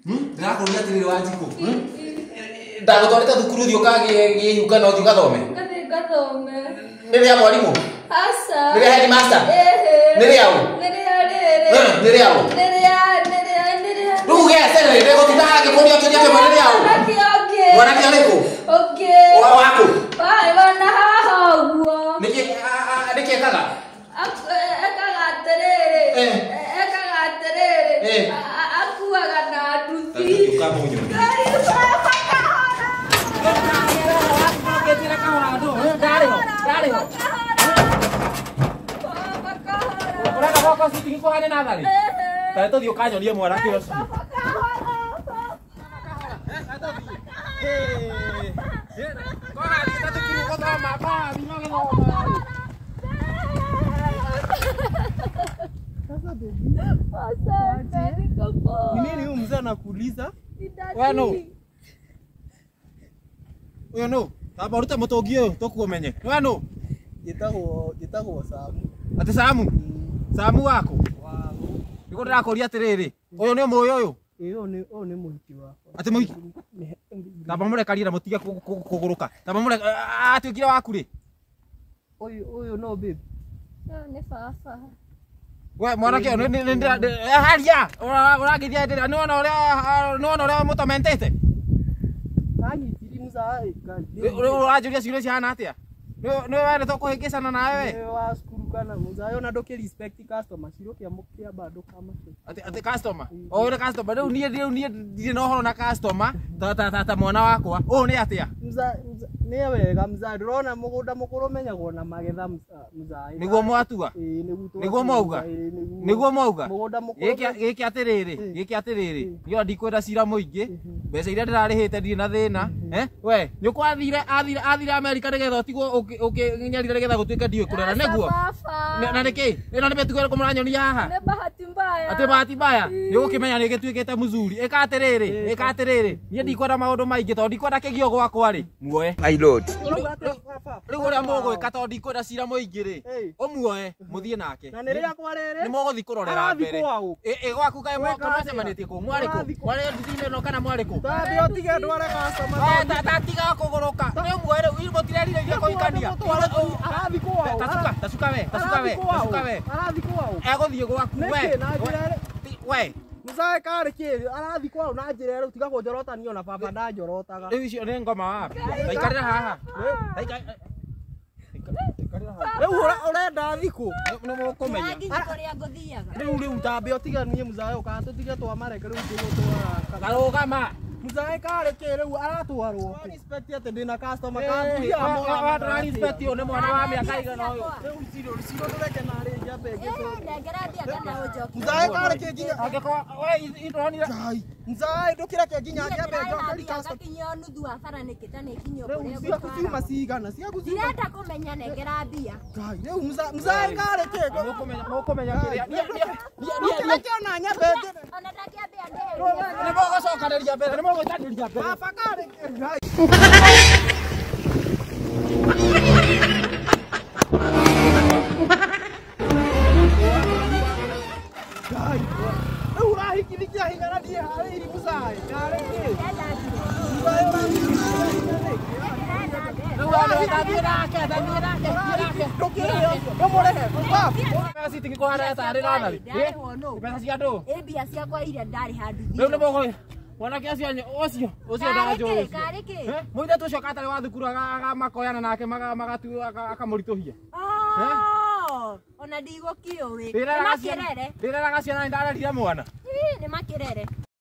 Ndirakuria atiriri wa Njikũ. Ndagũtwarĩte thukuru thiĩ ũkagĩyuka no thiĩ ũgathome. Ngathome. Nĩ rĩa mwarimũ? Aca. Nĩ rĩa headmaster? Nĩ rĩa ũ? Nĩ rĩa rĩrĩ. Nĩ rĩa ũ? Nĩ rĩa. Rĩu gecere ndĩgũtinda hangĩkũria kĩũria kĩmwe nĩ rĩa ũ? Mwanake ũrĩkũ? Waku? Wana haha ũguo. Nĩkĩ ekaga? Ekaga atĩrĩrĩ. Akuaga na nduthi. Tũthiĩ ũkanyonie mwanake ũcio. Ni nini huyu mzee anakuuliza? Wewe no. Wewe no. Tamba urute mũtũngi ũyũ tũkuomenye. Wewe no. Gĩtagwo Samu. Ati Samu? Samu wako? Niko ndĩrakũria atĩrĩrĩ. Ũyũ nĩ mũĩ ũyũ? Ũyũ nĩ mũhiki wakwa. Ati mũhiki? Tamba mũrekaria na mũtige kũgũrũka. Tamba mũreka atuĩkire waku rĩ? Ũyũ no babe. Nĩ baba. We mwanake ũyũ haria ũrangithia ndĩra nĩ wona ũrĩa mũtomentete? Kanyitiri mzai. Ũranjũria ciũria cihana atĩa? Nĩ wendete kũhĩngĩcana nawe we? Nĩ wa cukuru kana mzai ona ndũkĩ respect customer cirokia mũkia bado kama ati customer o ĩrĩ customer rĩu niĩ ndirĩ na ũhoro na customer ta mwana wakwa ũũ nĩ atĩa? Nĩ wega mzai ndĩrona mũgũnda mũkũrũ menyagwo na magetha mzai. Nĩguo mwatua? Nĩguo mauga? Nĩguo mauga? Mũgũnda mũkũrũ gĩkĩ atĩrĩrĩ niĩ ndikwenda cira mũingĩ mbeca iria ndĩrarĩhĩte ndirĩ na thĩna we nyũkwa athire Amerika nĩgetha ũtigwo ũkĩnyarire nĩgetha gũtuĩke ndiũĩ kũrera nĩguo? Na nĩkĩ? Ĩno nĩ mĩtugo ĩrĩkũ mũranyonia haha? Nĩ bahati mbaya. Ati bahati mbaya? Nĩũgũkĩmenya nĩgĩtuĩkĩte mũthuri. Ĩka atĩrĩrĩ niĩ ndikwenda maũndũ maingĩ tondũ ndikwenda kĩgio gwakwa rĩ muoe. My lord. Rĩu ũrĩa mũgwĩka tondũ ndikwenda cira mũingĩ rĩ ũmuoe mũthiĩ nake. Na nĩ rĩakwa rĩrĩ? Nĩ mũgũthiĩ kũrorera mbere. Gwaku kaĩ mwacemanĩtie kũ? Mwarĩ nduthi-inĩ ĩno kana mwarĩ kũ? Tambe ũtige ndware customer. Tatiga kũgũrũka. Nĩ muoe rĩu mũtirerirĩria kũhikania. Arathi kwao. Tacuka we. Arathi kwao. Egũthiĩ gwaku we. Mzai kare kĩ arathi kwao na njĩra rĩu tiga kũnjorotanio na baba ndanjorotaga. Rĩu icio nĩ ngoma wapi? Taikarĩra haha. Rĩu ũrenda thikũ? Nĩ mũkũmenya. Rĩu tambe ũtiganie Mzai ũka tũtige twamareke rĩu tũgũtwara. Karũgama. Mzai kare kĩ rĩu aratwarwo. Respect atĩ ndĩna customer ka respect nĩ mwana wa mĩaka igana ũyũ. Rĩu ciro ndũreke narĩ njambe Mzai kare kĩ nginya angĩkorwo we itonire Mzai ndũkĩreke nginya njambe ciuma cigana ciaku Ndirenda kũmenya nengera mbia. Rĩu Mzai kare kĩ mũkũmenya kĩrĩa ona nyambe Ona ndakĩambia nĩ mũgũcokanĩria mbere nĩ mũgũitanĩria mbere. baba kare kĩ rĩu ũrahikithia hinya na ndiĩ harĩiri Mzai kare kĩ mwanake ũcio ndanjũĩ mũirĩtu ũcio katarĩ wa thukuru makoyana nake akamũritũhia. Ona ndigũkĩũĩ. Ndĩreraga ciana nĩ ndarerire mwana. Nĩ makĩrere.